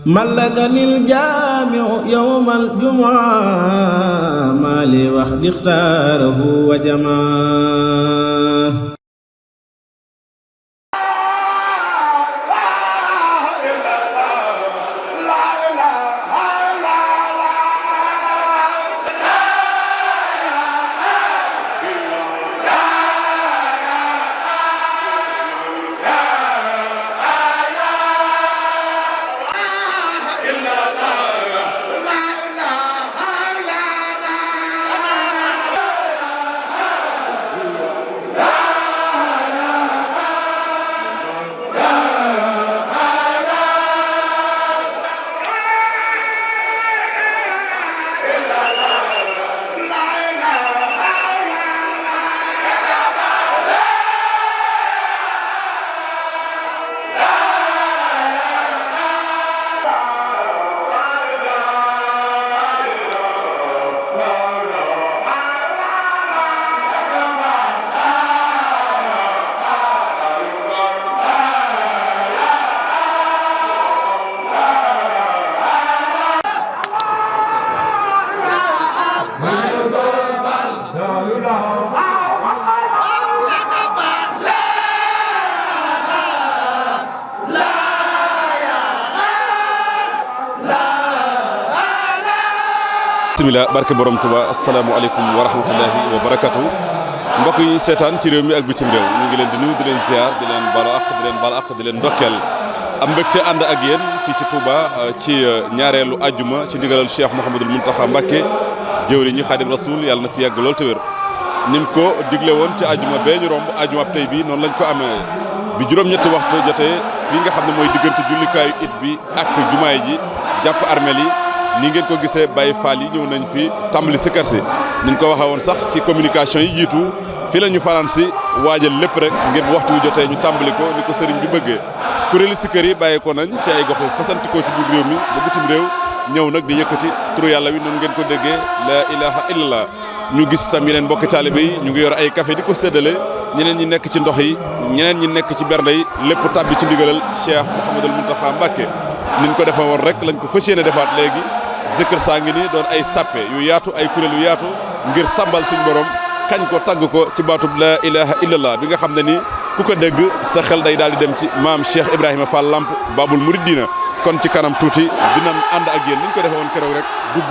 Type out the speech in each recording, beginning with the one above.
ملكني الجامع يوم الجمعة ما لي وحد اختاره وجمعه bismillah barke borom Tuba asalaamaaleykum wa rahmatullahi wa barakatu mbokk yi seetaan ci réew mi ak bitim réew ñu ngi leen di nuyu di leen ziar di leen balu ak di leen bal ak di leen ndokkeel am mbégte ànd ak yéen fii ci Touba ci ñaareelu ajjuma ci ndigalal Cheikh Mouhamadul Mountakha Mbacké jëwri ñi Xaadim Rasul yàlla na fi yàgg lool te wér nim ko digle woon ci ajjuma bee ñu romb ajjuma tey bi noonu lañ ko amee bi juróom-ñetti waxtu jotee fii nga xam ne mooy diggante jullikaayu it bi ak jumaay ji jàpp armel yi ni ngeen ko gisee Baye Fall yi ñëw nañ fi tàmbali si kër si niñ ko waxee woon sax ci communication yi jiitu fi la ñu fanaan si waajal lépp rek ngir bu waxtu wi jotee ñu tàmbali ko ni ko sëriñ bi bëggee kuréeli si kër yi bàyyee ko nañ ci ay gox yu fasantikoo ci biir réew mi ba bitim réew ñëw nag di yëkkati turu yàlla wi noonu ngeen ko déggee la ilaha illallah ñu gis tam yeneen mbokki taalibe yi ñu ngi yor ay café di ko séddale ñeneen ñi nekk ci ndox yi ñeneen ñi nekk ci bernde yi lépp tàbbi ci ndigalal Cheikh Mouhamadul Mountakha Mbacké niñ ko defe woon rek lañ ko fas yéene defaat léegi zikr saa ngi nii doon ay sappe yu yaatu ay kuréel yu yaatu ngir sàmbal suñ borom kañ ko tagg ko ci baatub la ilaha illallah bi nga xam ne nii ku ko dégg sa xel day daal di dem ci maam Cheikh Ibrahima Fall Lamp Babul Mouridina kon ci kanam tuuti dinañ ànd ak yéen ni ñu ko defee woon keroog rek dugg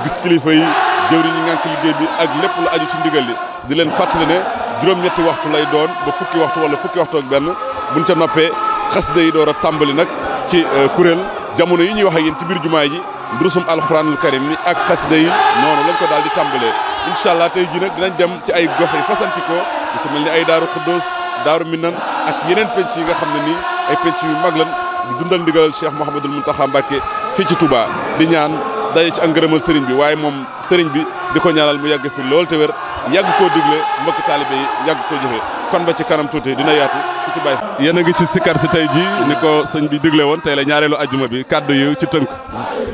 gis kilifa yi jëwriñ ñi ngànk liggéey bi ak lépp lu aju ci ndigal li di leen fàttali ne juróom-ñetti waxtu lay doon ba fukki waxtu wala fukki waxtu ak benn buñ ca noppee xasida yi door a tàmbali nag ci kuréel jamono yi ñuy wax ak yéen ci biir jumaay ji durusum alxuraanul karim ni ak xasida yi noonu lañ ko daal di tàmbalee incha allah tey jii nag dinañ dem ci ay gox yi fasantikoo lu ci mel ni ay daaru xuddoos daaru minan ak yeneen penc yi nga xam ne nii ay penc yu mag lan di dundal ndigalal Cheikh Mouhamadul Mountakha Mbacké fii ci Touba di ñaan daje ci ak ngërëmal sëriñ bi waaye moom sëriñ bi di ko ñaanal mu yàgg fi lool te wér yàgg koo digle mbokki taalibe yi yàgg koo jëfee kon ba ci kanam tuuti dina yaatu ku ci bàyyi. yéen a ngi ci sikkar si tey jii ni ko sëñ bi digle woon tey la ñaareelu ajjuma bi kàddu yi ci tënk.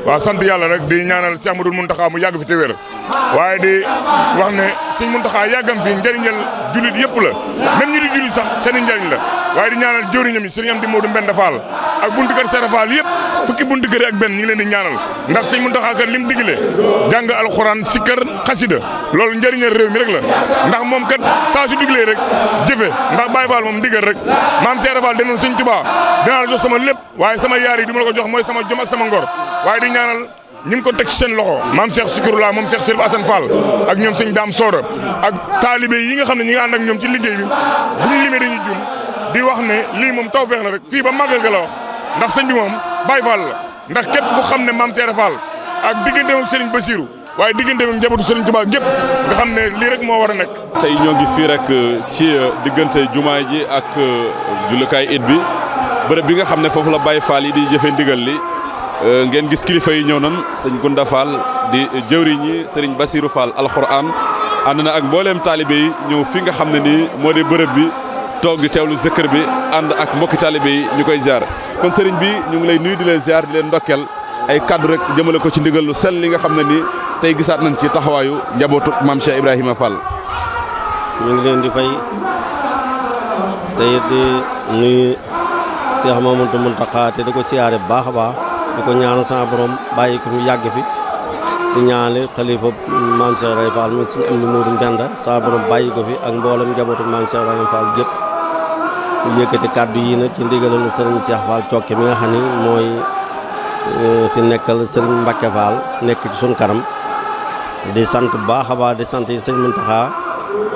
waaw sant yàlla rek di ñaanal Cheikh Mouhamadul Mountakha mu yàgg fi te wér waaye di wax ne sëñ Mountakha yàggam fi njëriñal jullit yëpp la même ñu di jullit sax seen njëriñ la waaye di ñaanal jëwriñam yi sëriñ Amdi Modou Mbenda Fall ak buntu kër Seera Fall yëpp fukki buntu kër ak benn ñi ngi leen di ñaanal ndax sëñ Mountakha kat lim digle jàng alxuraan sikkar xasida loolu njëriñal réew mi rek la ndax moom kat saa su diglee rek jëfe ndax Baye Fall moom digal rek maam Seera Fall denoon sëñ Tuubaa dinaa la jox sama lépp waaye sama yaar yi du ma la ko jox mooy sama jom ak sama ngor waaye di ñaanal ñi ngi ko teg ci seen loxo maam Cheikh Sikirullah moom Cheikh Serif Assane Fall ak ñoom sëñ Daam Soora ak taalibe yi nga xam ne ñi nga ànd ak ñoom ci liggéey bi bu ñu limee dañuy jum di wax ne lii moom tawfeex la rek fii ba màggal ga la wax ndax sëñ bi moom Baye Fall la ndax képp ku xam ne maam Seera Fall ak digganteem ak Serigne Bassirou waaye digganteem ak njabootu Serigne Touba gépp nga xam ne lii rek moo war a nekk. tey ñoo ngi fii rek ci diggante jumaa ji ak jullikaay it bi bërëb bi nga xam ne foofu la Baye Fall yi di jëfe ndigal li ngeen gis kilifa yi ñëw nan sëñ Gunda Fall di jëwriñ ñi Serigne Bassirou Fall alxuraan ànd na ak mbooleem taalibe yi ñëw fi nga xam ne nii moo di bërëb bi toog di teewlu zikr bi ànd ak mbokki taalibe yi ñu koy ziar kon sëriñ bi ñu ngi lay nuyu di leen ziar di leen ndokkel ay kaddu rek jëmale ko ci ndigal lu sell li nga xam ne nii tey gisaat nañ ci taxawaayu njabootu maam Cheikh Ibrahima Fall. ñu ngi leen di fay tey di nuyu Cheikh Mamadou Mountakha te di ko siyaare bu baax a baax di ko ñaanal sama borom bàyyi ko mu yàgg fi di ñaanal xalifa Maam Cheikh Ibrahima Fall mi suñu am ni Modou Mbenda sama borom bàyyi ko fi ak mboolem njabootu Maam Cheikh Ibrahima Fall gépp mu yëkkati kàddu yi nag ci ndigalal sëriñ Cheikh Fall Cokke mi nga xam ni mooy fi nekkal sëriñ Mbacke Fall nekk ci suñ kanam di sant bu baax a baax di sant yi sëñ Mountakha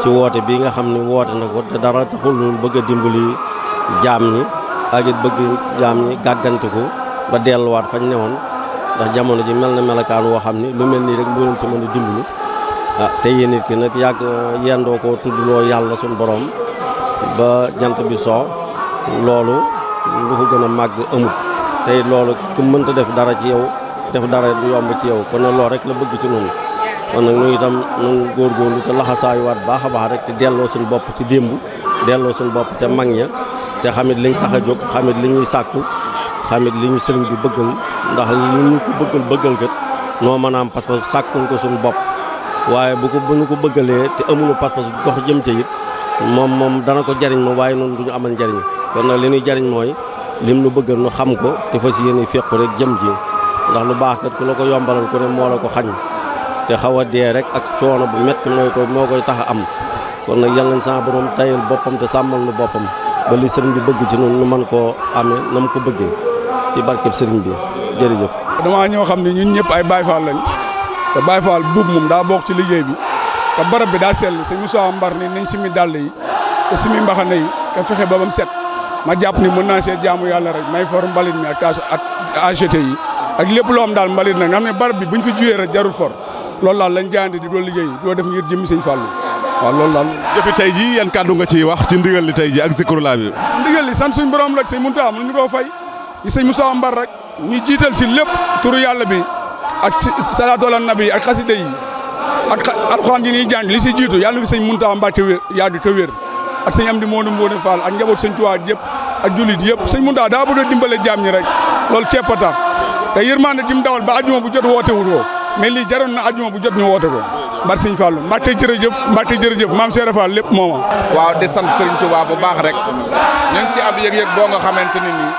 ci woote bii nga xam ne woote na ko te dara taxul bëgg a dimbali jaam ñi ak it bëgg jaam ñi gàggantiku ba delluwaat fañ newoon ndax jamono ji mel na melakaan woo xam ni lu mel nii rek mu leen ci mën a dimbali te yéen nit ki nag yàgg yendoo koo tuddloo yàlla suñu borom ba jant bi soo loolu lu ko gën a màgg amut tey loolu ku mënta def dara ci yow def dara du yomb ci yow kon nag loolu rek la bëgg ci noonu kon nag ñu itam nun góorgóorlu te laxasaayuwaat baax a baax rek te delloo suñu bopp ci démb delloo suñu bopp ca mag ña te xamit liñ tax a jóg xamit li ñuy sàkku xamit li ñu sëriñ bi bëggal ndax li ñu ko bëggal kat noo mën a am pas-pas sàkkul ko suñu bopp waaye bu ñu ko bëggalee te amuñu pas-pas dox jëm ca it moom dana ko jariñ moom waaye noonu du ñu amal njariñ kon nag li ñuy jariñ mooy lim nu bëggal nu xam ko te fas yéene fekku rek jëm ji ndax lu baax kat ku la ko yombalal ku ne moo la ko xañ te xaw a dee rek ak coono bu métti moo koy tax a am kon nag yal nañ sama borom tayal boppam te sàmmal nu boppam ba li sëriñ bi bëgg ci noonu nu mën koo amee na mu ko bëggee ci barkeb sëriñ bi jërëjëf. damaa ñoo xam ne ñun ñëpp ay Baye Fall lañ te Baye Fall buub moom daa bokk ci liggéey bi te barab bi daa sell sëñ Moussa Mbar ni nañ simi dàll yi te simi mbaxana yi te fexe ba bam set ma jàpp ni mën naa see jaamu yàlla rek may for mbalit mi ak taas ak AGT yi ak lépp loo xam daal mbalit nag nga xam ne barab bi buñ fi juyee rek jarul for loolu daal lañ jaayante di doon liggéey di ko def ngir jëmmi sëñ Fallu waaw loolu daal. jëfi tey jii yan kàddu nga ciy wax ci ndigal li tey jii ak zikrullah bi. ndigal li sant suñ borom rek sëñ Muntaxa am ñu koo fay yi sëñ Moussa Mbar rek ñuy jiital si lépp turu yàlla bi ak salaatu ala nabi ak xasida yi ak alxuraan yi ñuy jàng li si jiitu yàlla na fi sëñ Muntaxa Mbàkke wér yàgg te wér ak sëñ Amdi Moodu Fall ak njaboot sëñ Tuubaa yëpp ak jullit yëpp sëñ Muntaxa daa bëgg a dimbale jaam ñi rek loolu képp a tax te yërmande jim dawal ba ajuma bu jot woote wutoo mais lii jaroon na ajuma bu jot ñu woote ko mbar sëñ Fallu Mbàkke jërëjëf maam Seera Fall lépp mooma waaw di sant sëriñ Tuubaa bu baax rek ñu ngi ci ab yëg-yëg boo nga xamante ni nii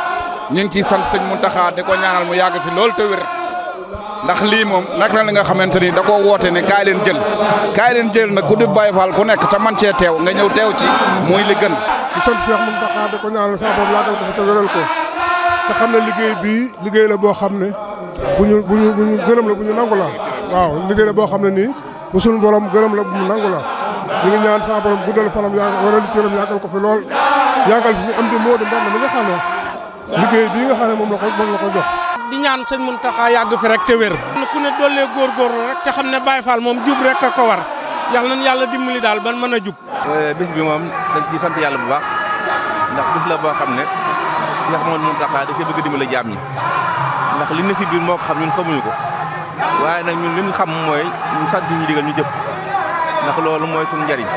ñu ngi ciy sant sëñ Muntaxa di ko ñaanal mu yàgg fi loolu te wér ndax lii moom nag la nga xamante ni da koo woote ne kaay leen jël nag ku di Baye Fall ku nekk te man cee teew nga ñëw teew ci muy li gën. di sant Cheikh Muntaxa di ko ñaanal sama borom yàggal ko fi te wéral ko te xam ne liggéey bii liggéey la boo xam ne bu ñu gërëm la bu ñu nangu la waaw liggéey la boo xam ne nii bu suñu borom gërëm la bu ñu nangu la ñu ngi ñaan sama borom guddal fanam waral cëram yàggal ko fi lool yàggal fi am di Moodu Mbenda mi nga xam ne liggéey bii nga xam ne moom la ko jox. di ñaan sëñ Muntaxa yàgg fi rek te wér ku ne dollee góorgóorlu rek te xam ne Baye Fall moom jub rek a ko war yàlla nañ yàlla dimbali daal ban mën a jub. bis bi moom dañ ciy sant yàlla bu baax ndax bis la boo xam ne Cheikh Mouhamadou Mountakha da cee bëgg a dimbali jaam ñi ndax li ne si biir moo ko xam ñun xamuñu ko waaye nag ñun li ñu xam mooy ñu sant ñu digal ñu jëf ndax loolu mooy suñu njariñ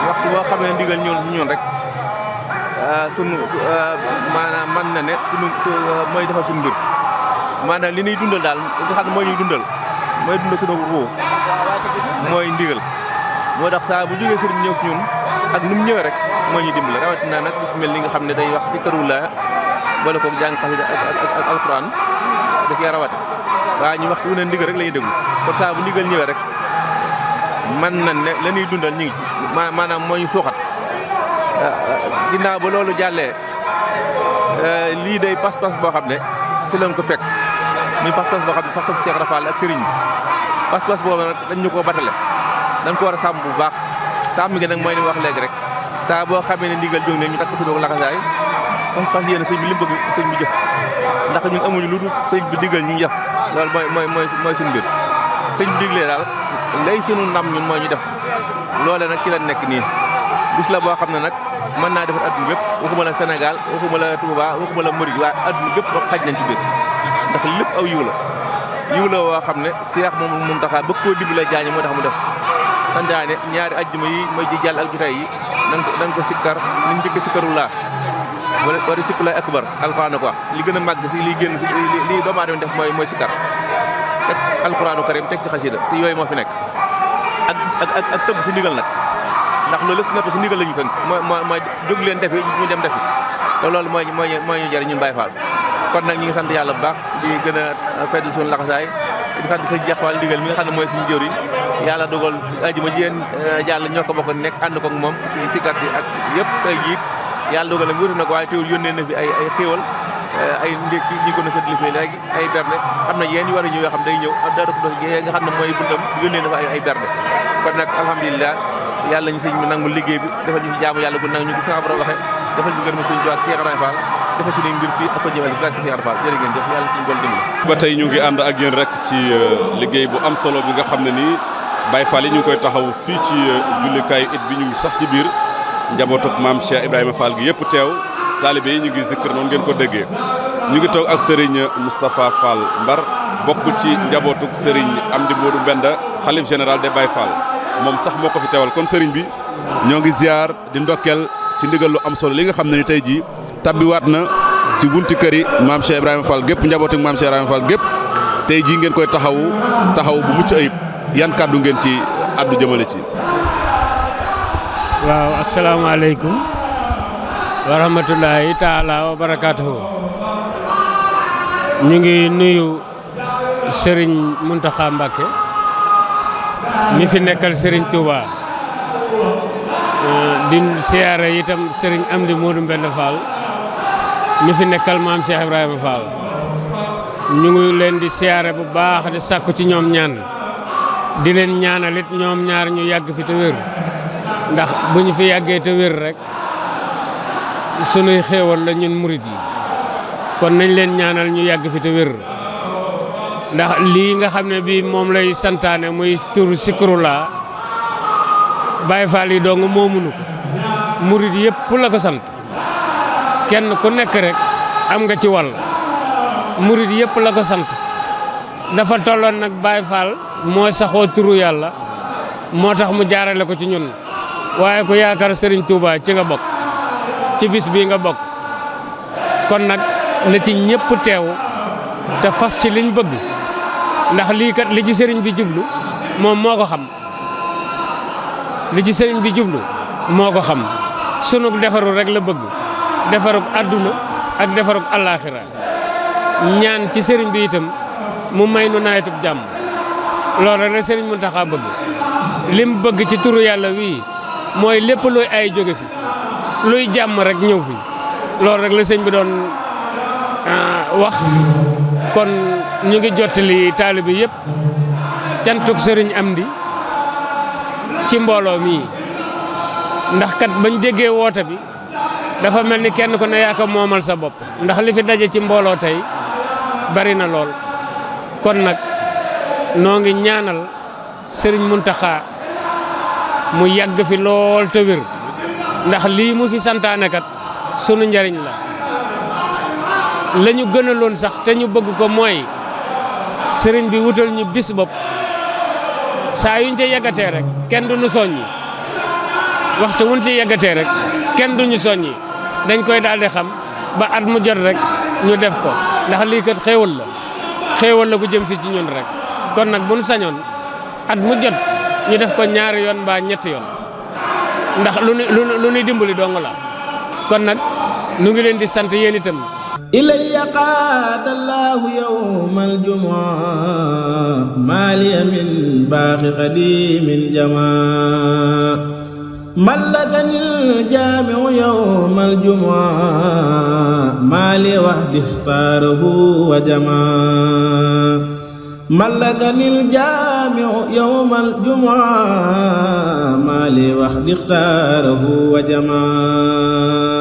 waxtu boo xam ne ndigal ñëw na si ñun rek sunu maanaam man na ne sunu mooy defal suñu mbir maanaam li ñuy dundal daal li nga xam ne mooy ñuy dundal mooy dundal sunu ruu mooy ndigal moo tax saa bu jógee sëriñ ñëw si ñun ak nu mu ñëwee rek moo ñuy dimbale rawatina nag bis mel ni nga xam ne day wax si Zikrullah boole koog jàng xasida ak alxuraan da cee rawate waaye ñu waxtu wu ne ndigal rek la ñuy déglu kon saa bu ndigal ñëwee rek man nañ ne la ñuy dundal ñu ngi ci maanaam moo ñu suuxat ginnaaw ba loolu jàllee lii day pas-pas boo xam ne ci lañ ko fekk muy pas-pas boo xam ne pas-pas Cheikh Rafal ak sëriñ bi pas-pas boobu nag dañ ñu koo batale dañ ko war a sàmm bu baax sàmm gi nag mooy li wax léegi rek saa boo xamee ne ndigal jóg ne ñu takk suñu laxasaay fas yéene sëñ bi li mu bëgg sëñ bi jëf ndax ñun amuñu lu dul sëñ bi digal ñu jëf loolu mooy suñu mbir sëñ bi diglee daal lay sunu ndam ñun mooy ñu def loole nag ci la nekk nii bis la boo xam ne nag mën naa defar adduna bépp waxuma la Sénégal waxuma la Touba waxuma la Mouride waaye adduna bépp xaj nañ ci biir ndax lépp aw yiw la woo xam ne Cheikh moom Mountakha bëgg koo dimbale jaañi moo tax mu def santaane ñaari ajjuma yi mooy ji jàll ak jotaay yi nan ko sikkar niñ njëkk Zikrullah wala Zikrullah akbar alxuraan ko wax li gën a màgg si li génn si li doomu aadama def mooy sikkar teg alxuraanu karim teg ci xasida te yooyu moo fi nekk ak tëbb si ndigal nag ndax loolu lépp si nepp si ndigal la ñu tënk mooy jóg leen defi ñu dem defi te loolu mooy ñu jëriñ ñun Baye Fall kon nag ñi ngi sant yàlla bu baax di gën a fedd suñu laxasaay di sant sëñ Jaxfal ndigal mi nga xam ne mooy suñu jëwriñ yàlla dogal ajuma jigéen jàll ñoo ko bokk nekk ànd ko ak moom ci gàtt yi ak yëpp tey jii yàlla dogal na wuute nag waaye teewul yónnee na fi ay xéewal ay ndékki ñi ko na seetlu fii léegi ay berne am na yéen yu war a ñëw yoo xam day ñëw am dara nga xam ne mooy buntam yónnee na fa ay berne kon nag alhamdulilah yàlla ñu sëñ bi nangu liggéey bi defal ñu fi jaamu yàlla gu nag ñu ko sama borom waxe defal ñu gërëm sëñ Tuubaa ak Cheikh Ibrahima Fall defal suñuy mbir fii ak ko jëmale si Cheikh Ibrahima Fall jërë ngeen jëf yàlla suñu gol dimbali ba tey ñu ngi ànd ak yéen rek ci liggéey bu am solo bi nga xam ne nii Baye Fall yi ñu ngi koy taxaw fii ci jullikaayu it bi ñu ngi sax ci biir njabootuk maam Cheikh Ibrahima Fall gi yëpp teew taalibe yi ñu ngi zikkër noonu ngeen ko déggee ñu ngi toog ak Serigne Moustapha Fall Mbar bokk ci njabootuk Serigne Amdi Modou Mbenda xalif général des Baye Fall moom sax moo ko fi teewal kon Serigne bi ñoo ngi ziar di ndokkeel ci ndigal lu am solo li nga xam ne ni tey jii tabbiwaat na ci bunti kër yi maam Cheikh Ibrahima Fall gépp njabootuk maam Cheikh Ibrahima Fall gépp tey jii ngeen koy taxaw bu mucc ayib yan kàddu ngeen ci addu jëmale ci. waaw asalaamaaleykum wa rahmatulahi taala wa barakaatuhu ñu ngi nuyu Serigne Mountakha Mbacké mi fi nekkal Serigne Touba di siyaare itam Serigne Amdi Modou Mbenda Fall mi fi nekkal maam Cheikh Ibrahima Fall ñu ngi leen di siyaare bu baax di sàkku ci ñoom ñaan di leen ñaanalit ñoom ñaar ñu yàgg fi te wér ndax bu ñu fi yàggee te wér rek sunuy xéewal la ñun murit yi kon nañ leen ñaanal ñu yàgg fi te wér ndax lii nga xam ne bii moom lay santaane muy turu Zikrullah Baye Fall yi dong moomunu ko murit yëpp la ko sant kenn ku nekk rek am nga ci wàll murit yëpp la ko sant dafa tolloon nag Baye Fall moo saxoo turu yàlla moo tax mu jaarale ko ci ñun waaye ku yaakaar Serigne Touba ci nga bokk ci bis bii nga bokk kon nag na ci ñëpp teew te fas ci liñ bëgg ndax lii kat li ci Serigne bi jublu moom moo ko xam li ci Serigne bi jublu moo ko xam sunu defaru rek la bëgg defaruk àdduna ak defaruk àllaaxira ñaan ci Serigne bi itam mu may nu nawetub jàmm loolu rek la Serigne Mountakha bëgg lim bëgg ci turu yàlla wii mooy lépp luy ay jóge fi luy jàmm rek ñëw fi loolu rek la sëñ bi doon wax kon ñu ngi jottali taalibe yëpp cantuk Serigne Amdi ci mbooloo mii ndax kat bañ déggee woote bi dafa mel ni kenn ku ne yaa ko moomal sa bopp ndax li fi daje ci mbooloo tey bari na lool kon nag noo ngi ñaanal Serigne Mountakha mu yàgg fi lool te wér ndax lii mu fi santaane kat sunu njariñ la ñu gënaloon sax te ñu bëgg ko mooy sëriñ bi wutal ñu bis bopp saa yuñ ca yeggatee rek kenn du ñu soññi waxtu wuñ ci yeggatee rek kenn du ñu soññi dañ koy daal di xam ba at mu jot rek ñu def ko ndax lii kat xéewal la bu jëm si ci ñun rek kon nag buñ sañoon at mu jot ñu def ko ñaari yoon mbaa ñetti yoon ndax lu nuy dimbali dong la kon nag nu ngi leen di sant yéen itam ilayya qaadallahu yawmal jumaa maaliya min baaxi xadimin jamaa mallakanil jaamiu yawmal jumaa maali wahdi ixtaarahu wa jamaa mallakanil jaamiu yawmal jumaa maali wahdi ixtaarahu wa jamaa